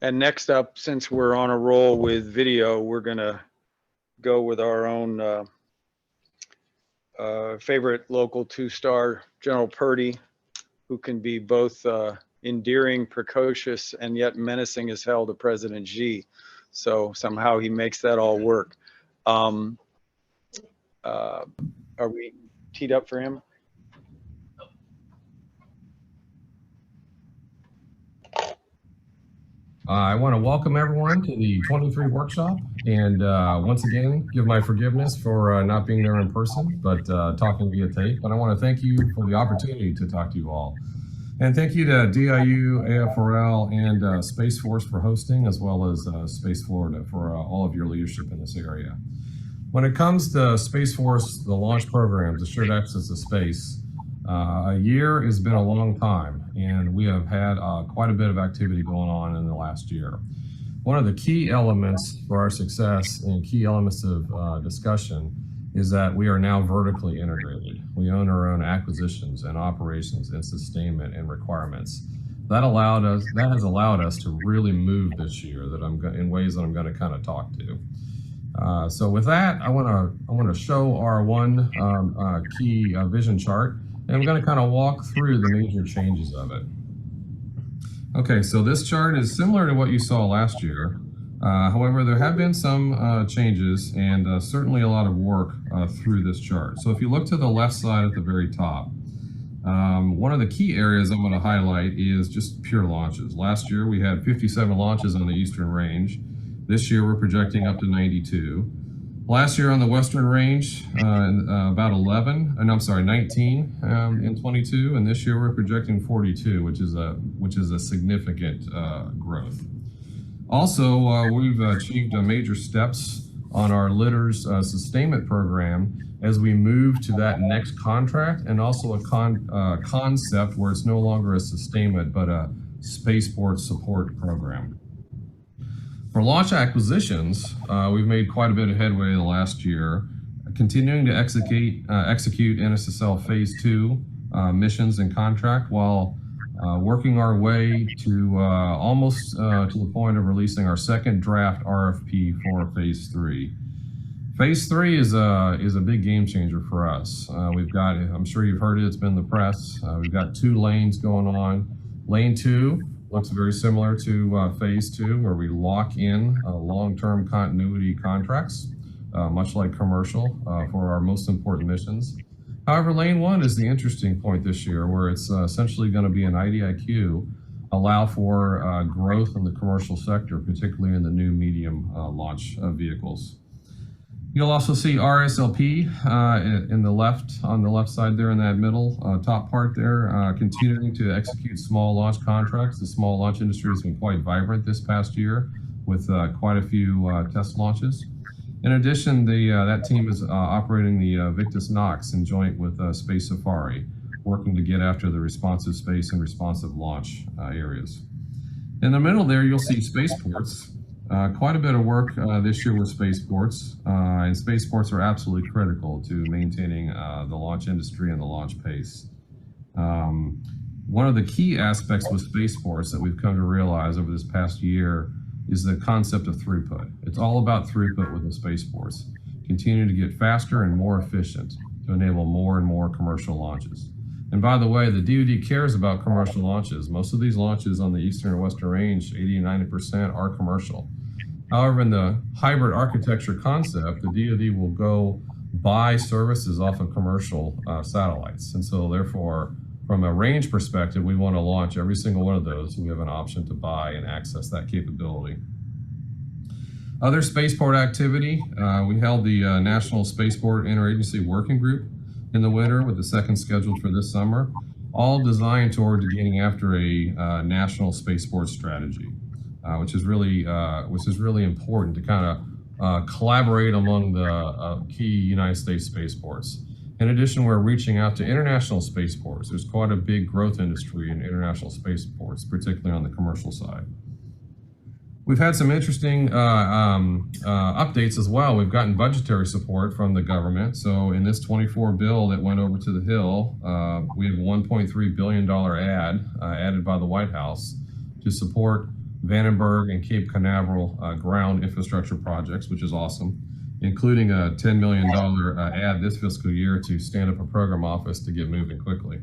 And next up, since we're on a roll with video, we're going to go with our own favorite local two-star, General Purdy, who can be both endearing, precocious, and yet menacing as hell to President Xi. So somehow he makes that all work. Are we teed up for him? I want to welcome everyone to the 23 workshop, and once again, give my forgiveness for not being there in person, but talking via tape. But I want to thank you for the opportunity to talk to you all. And thank you to DIU, AFRL, and Space Force for hosting, as well as Space Florida for all of your leadership in this area. When it comes to Space Force, the launch programs, assured access to space, a year has been a long time, and we have had quite a bit of activity going on in the last year. One of the key elements for our success and key elements of discussion is that we are now vertically integrated. We own our own acquisitions and operations and sustainment and requirements. That has allowed us to really move this year in ways that I'm going to kind of talk to. So with that, I want to show our one key vision chart. And I'm going to kind of walk through the major changes of it. Okay, so this chart is similar to what you saw last year. However, there have been some changes and certainly a lot of work through this chart. So if you look to the left side at the very top, one of the key areas I'm going to highlight is just pure launches. Last year we had 57 launches on the Eastern Range. This year we're projecting up to 92. Last year on the Western Range, about 19 in 22, and this year we're projecting 42, which is a significant growth. Also, we've achieved major steps on our litters sustainment program as we move to that next contract, and also a concept where it's no longer a sustainment but a spaceport support program. For launch acquisitions, we've made quite a bit of headway in the last year, continuing to execute NSSL Phase 2 missions and contract while working our way to almost to the point of releasing our second draft RFP for Phase 3. Phase 3 is a big game changer for us. We've got, I'm sure you've heard it, it's been in the press. We've got 2 lanes going on. Lane 2 looks very similar to Phase 2, where we lock in long-term continuity contracts, much like commercial for our most important missions. However, Lane 1 is the interesting point this year, where it's essentially going to be an IDIQ, allow for growth in the commercial sector, particularly in the new medium launch vehicles. You'll also see RSLP on the left side there in that middle top part there, continuing to execute small launch contracts. The small launch industry has been quite vibrant this past year with quite a few test launches. In addition, that team is operating the Victus Nox in joint with Space Safari, working to get after the responsive space and responsive launch areas. In the middle there, you'll see spaceports. Quite a bit of work this year with spaceports, and spaceports are absolutely critical to maintaining the launch industry and the launch pace. One of the key aspects with spaceports that we've come to realize over this past year is the concept of throughput. It's all about throughput with the spaceports, continuing to get faster and more efficient to enable more and more commercial launches. And by the way, the DoD cares about commercial launches. Most of these launches on the Eastern and Western Range, 80 and 90%, are commercial. However, in the hybrid architecture concept, the DoD will go buy services off of commercial satellites. And so therefore, from a range perspective, we want to launch every single one of those. We have an option to buy and access that capability. Other spaceport activity, we held the National Spaceport Interagency Working Group in the winter, with the second scheduled for this summer, all designed toward getting after a national spaceport strategy, which is really important to kind of collaborate among the key United States spaceports. In addition, we're reaching out to international spaceports. There's quite a big growth industry in international spaceports, particularly on the commercial side. We've had some interesting updates as well. We've gotten budgetary support from the government. So in this 24 bill that went over to the Hill, we have a $1.3 billion added by the White House to support Vandenberg and Cape Canaveral ground infrastructure projects, which is awesome, including a $10 million add this fiscal year to stand up a program office to get moving quickly.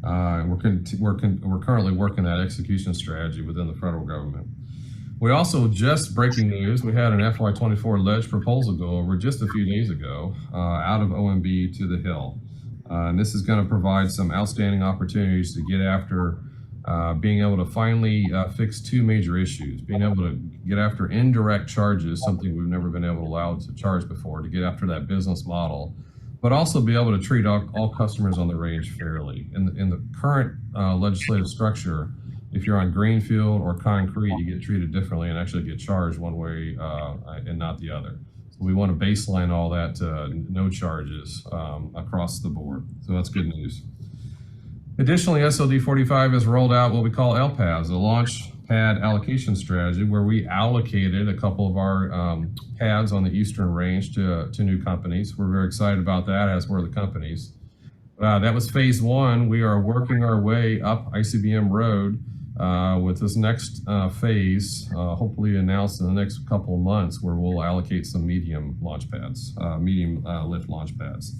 We're currently working that execution strategy within the federal government. We also, just breaking news, we had an FY24 ledge proposal go over just a few days ago out of OMB to the Hill. And this is going to provide some outstanding opportunities to get after being able to finally fix two major issues, being able to get after indirect charges, something we've never been able to allow to charge before, to get after that business model, but also be able to treat all customers on the range fairly. In the current legislative structure, if you're on greenfield or concrete, you get treated differently and actually get charged one way and not the other. So we want to baseline all that to no charges across the board. So that's good news. Additionally, SLD 45 has rolled out what we call LPAS, the Launch Pad Allocation Strategy, where we allocated a couple of our pads on the Eastern Range to new companies. We're very excited about that, as were the companies. That was phase one. We are working our way up ICBM Road with this next phase, hopefully announced in the next couple of months, where we'll allocate some medium launch pads, medium lift launch pads.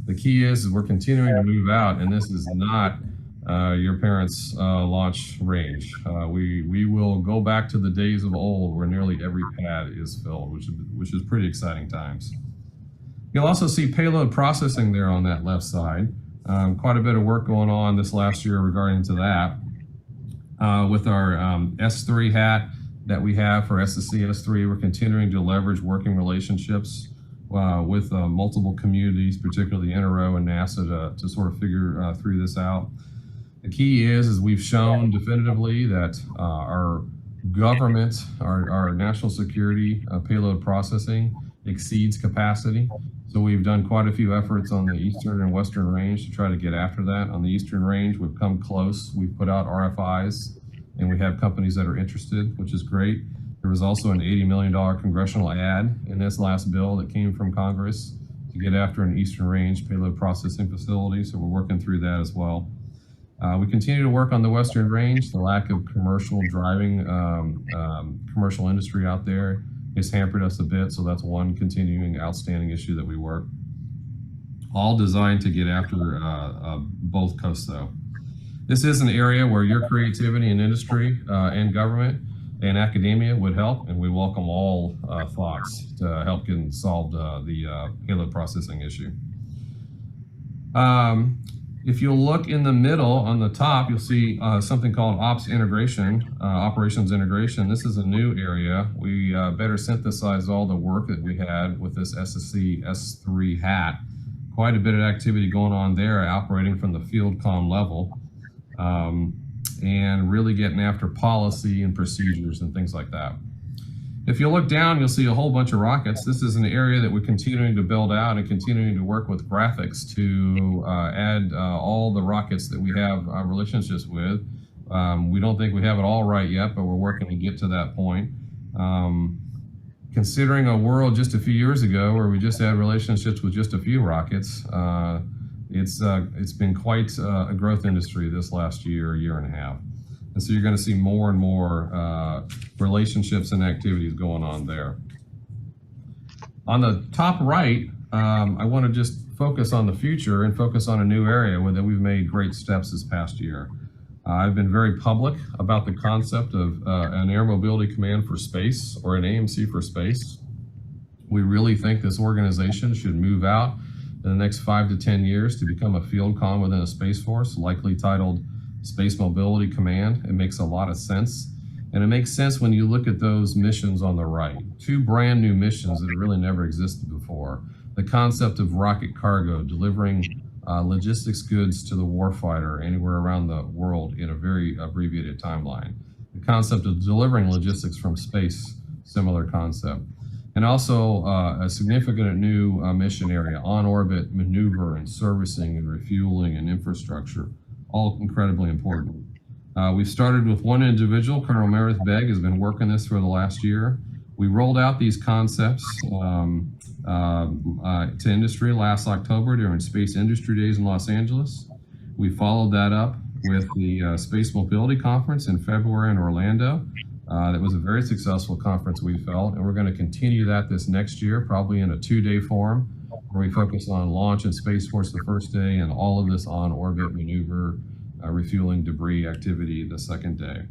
The key is we're continuing to move out, and this is not your parents' launch range. We will go back to the days of old where nearly every pad is filled, which is pretty exciting times. You'll also see payload processing there on that left side. Quite a bit of work going on this last year regarding to that. With our S3 hat that we have for SSC S3, we're continuing to leverage working relationships with multiple communities, particularly NRO and NASA, to sort of figure through this out. The key is we've shown definitively that our government, our national security payload processing exceeds capacity. So we've done quite a few efforts on the Eastern and Western Range to try to get after that. On the Eastern Range, we've come close. We've put out RFIs, and we have companies that are interested, which is great. There was also an $80 million congressional add in this last bill that came from Congress to get after an Eastern Range payload processing facility, so we're working through that as well. We continue to work on the Western Range. The lack of commercial driving, commercial industry out there has hampered us a bit, so that's one continuing outstanding issue that we work. All designed to get after both coasts, though. This is an area where your creativity in industry and government and academia would help, and we welcome all thoughts to help get solved the payload processing issue. If you look in the middle on the top, you'll see something called ops integration, operations integration. This is a new area. We better synthesize all the work that we had with this SSC S3 hat. Quite a bit of activity going on there, operating from the field comm level, and really getting after policy and procedures and things like that. If you look down, you'll see a whole bunch of rockets. This is an area that we're continuing to build out and continuing to work with graphics to add all the rockets that we have relationships with. We don't think we have it all right yet, but we're working to get to that point. Considering a world just a few years ago where we just had relationships with just a few rockets, it's been quite a growth industry this last year and a half. And so you're going to see more and more relationships and activities going on there. On the top right, I want to just focus on the future and focus on a new area where we've made great steps this past year. I've been very public about the concept of an Air Mobility Command for Space, or an AMC for Space. We really think this organization should move out in the next 5 to 10 years to become a field comm within a Space Force, likely titled Space Mobility Command. It makes a lot of sense. And it makes sense when you look at those missions on the right. Two brand new missions that really never existed before. The concept of rocket cargo, delivering logistics goods to the warfighter anywhere around the world in a very abbreviated timeline. The concept of delivering logistics from space, similar concept. And also a significant new mission area, on-orbit maneuver and servicing and refueling and infrastructure. All incredibly important. We've started with one individual. Colonel Meredith Begg has been working this for the last year. We rolled out these concepts to industry last October during Space Industry Days in Los Angeles. We followed that up with the Space Mobility Conference in February in Orlando. That was a very successful conference, we felt, and we're going to continue that this next year, probably in a 2-day forum, where we focus on launch and spaceports the first day and all of this on-orbit maneuver, refueling debris activity the second day.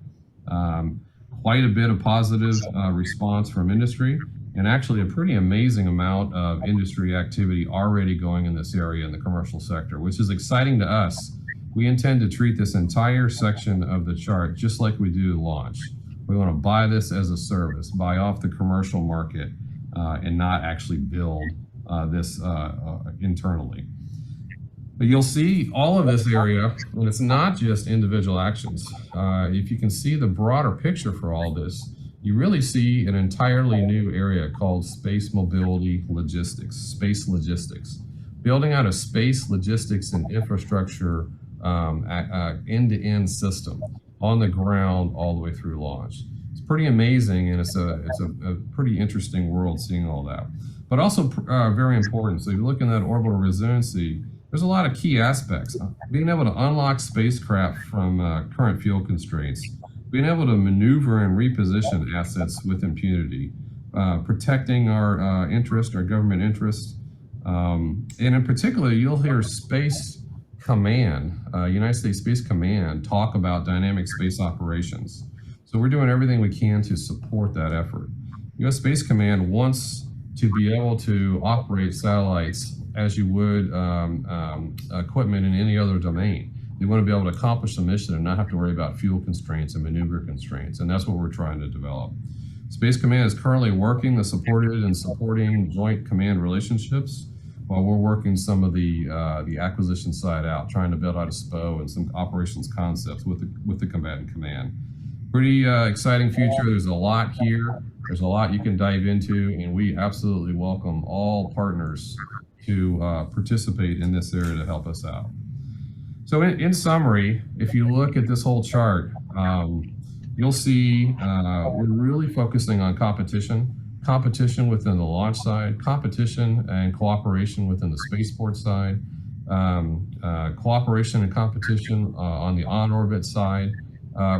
Quite a bit of positive response from industry, and actually a pretty amazing amount of industry activity already going in this area in the commercial sector, which is exciting to us. We intend to treat this entire section of the chart just like we do launch. We want to buy this as a service, buy off the commercial market, and not actually build this internally. But you'll see all of this area, and it's not just individual actions. If you can see the broader picture for all this, you really see an entirely new area called space mobility logistics, space logistics. Building out a space logistics and infrastructure end-to-end system on the ground all the way through launch. It's pretty amazing, and it's a pretty interesting world seeing all that. But also very important, so if you look in that orbital resiliency, there's a lot of key aspects. Being able to unlock spacecraft from current fuel constraints, being able to maneuver and reposition assets with impunity, protecting our interest, our government interest, and in particular, you'll hear Space Command, United States Space Command, talk about dynamic space operations. So we're doing everything we can to support that effort. U.S. Space Command wants to be able to operate satellites as you would equipment in any other domain. They want to be able to accomplish the mission and not have to worry about fuel constraints and maneuver constraints, and that's what we're trying to develop. Space Command is currently working the supported and supporting joint command relationships, while we're working some of the acquisition side out, trying to build out a SPO and some operations concepts with the combatant command. Pretty exciting future. There's a lot here. There's a lot you can dive into, and we absolutely welcome all partners to participate in this area to help us out. So in summary, if you look at this whole chart, you'll see we're really focusing on competition within the launch side, competition and cooperation within the spaceport side, cooperation and competition on the on-orbit side,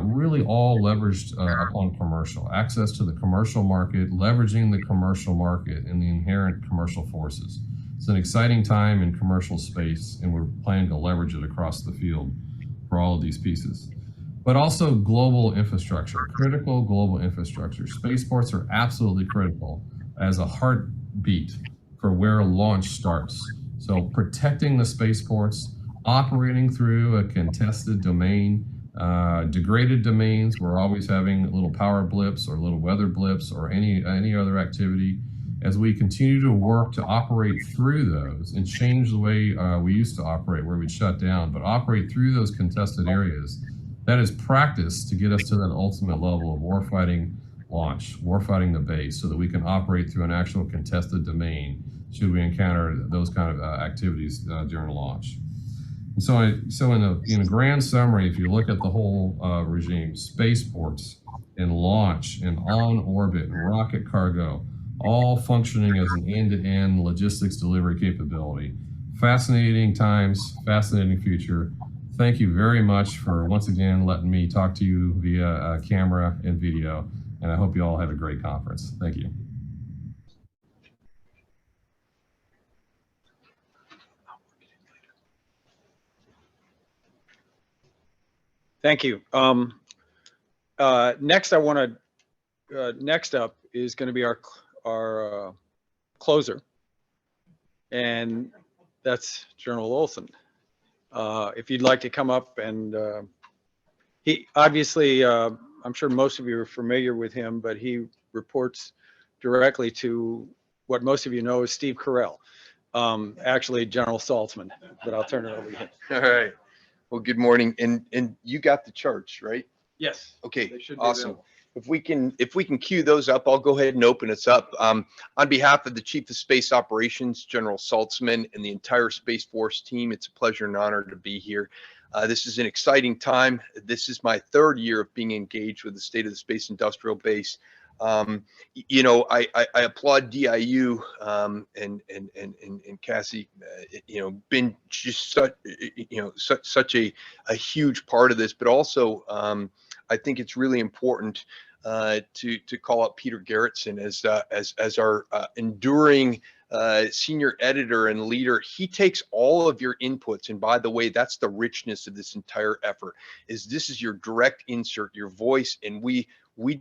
really all leveraged upon commercial, access to the commercial market, leveraging the commercial market and the inherent commercial forces. It's an exciting time in commercial space, and we're planning to leverage it across the field for all of these pieces. But also global infrastructure, critical global infrastructure. Spaceports are absolutely critical as a heartbeat for where launch starts. So protecting the spaceports, operating through a contested domain, degraded domains, we're always having little power blips or little weather blips or any other activity. As we continue to work to operate through those and change the way we used to operate, where we'd shut down, but operate through those contested areas, that is practice to get us to that ultimate level of warfighting launch, warfighting the base, so that we can operate through an actual contested domain should we encounter those kind of activities during launch. And so in a grand summary, if you look at the whole regime, spaceports and launch and on-orbit and rocket cargo, all functioning as an end-to-end logistics delivery capability. Fascinating times, fascinating future. Thank you very much for once again letting me talk to you via camera and video, and I hope you all have a great conference. Thank you. Thank you. Next up is going to be our closer, and that's General Olson. If you'd like to come up, and he obviously, I'm sure most of you are familiar with him, but he reports directly to what most of you know is Steve Carell, actually General Saltzman, but I'll turn it over to him. All right. Well, good morning. And you got the charts, right? Yes. Okay, They should be awesome. available. If we can cue those up, I'll go ahead and open us up. On behalf of the Chief of Space Operations, General Saltzman, and the entire Space Force team, it's a pleasure and honor to be here. This is an exciting time. This is my third year of being engaged with the State of the Space Industrial Base. I applaud DIU and Cassie, been just such a huge part of this, but also I think it's really important to call out Peter Garrettson as our enduring senior editor and leader. He takes all of your inputs, and by the way, that's the richness of this entire effort. This is your direct insert, your voice, and we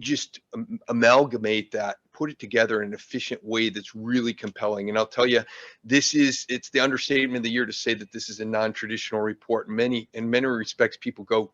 just amalgamate that, put it together in an efficient way that's really compelling. And I'll tell you, it's the understatement of the year to say that this is a non-traditional report. In many respects, people go,